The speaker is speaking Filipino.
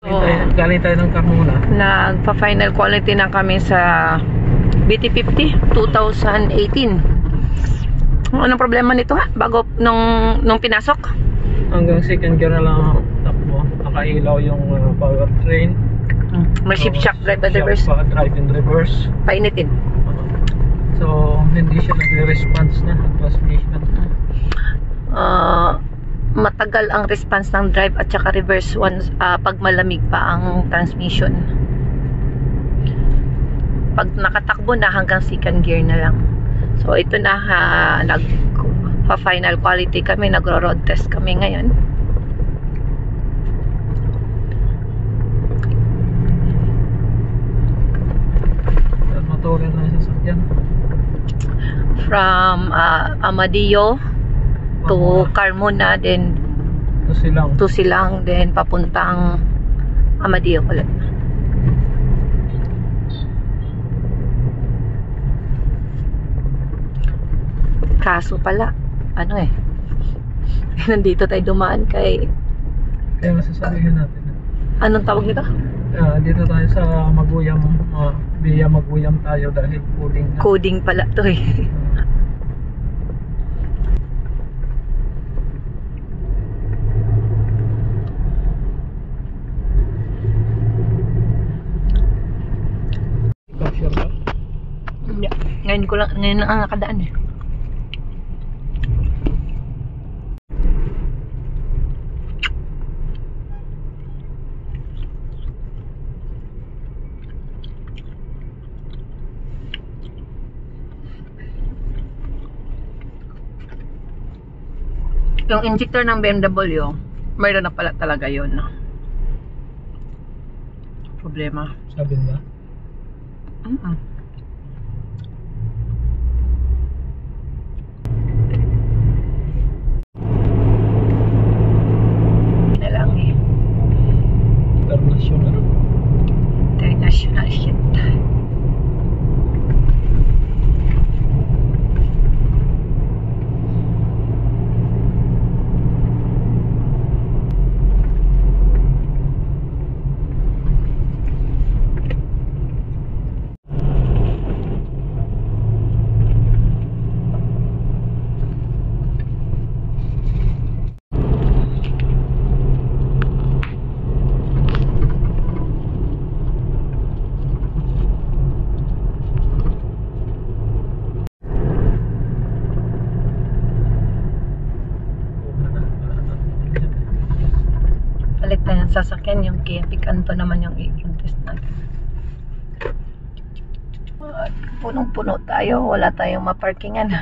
Galing tayo ng Carmona. Nagpa-final quality na kami sa BT50 2018. Anong problema nito nga? Bago nung pinasok? Hanggang second gear na lang takbo. Nakailaw yung powertrain. May shift shock drive and reverse. Drive and reverse. Painitin. So, hindi siya nagre-response na ang transmission. Matagal ang response ng drive at saka reverse once pag malamig pa ang transmission. Pag nakatakbo na hanggang second gear na lang. So ito na nag-final quality kami, nagro-road test kami ngayon. Motorin na yung sasakyan. From Amadillo to Carmona, then to Silang, then papuntang Amadillo ulit. Kaso pala, nandito tayo dumaan kaya masasabihin natin. Anong tawag nito? Dito tayo sa Maguyam, via Maguyam tayo dahil coding. Coding pala to eh. Ngayon lang ang nakadaan eh. Yung injector ng BMW, mayroon na pala talaga yun. Problema. Sabi ba? International shit. Palit tayo ng sasakyan, yung Kia Picanto naman yung i-test natin. Punong-puno tayo, wala tayong maparkingan.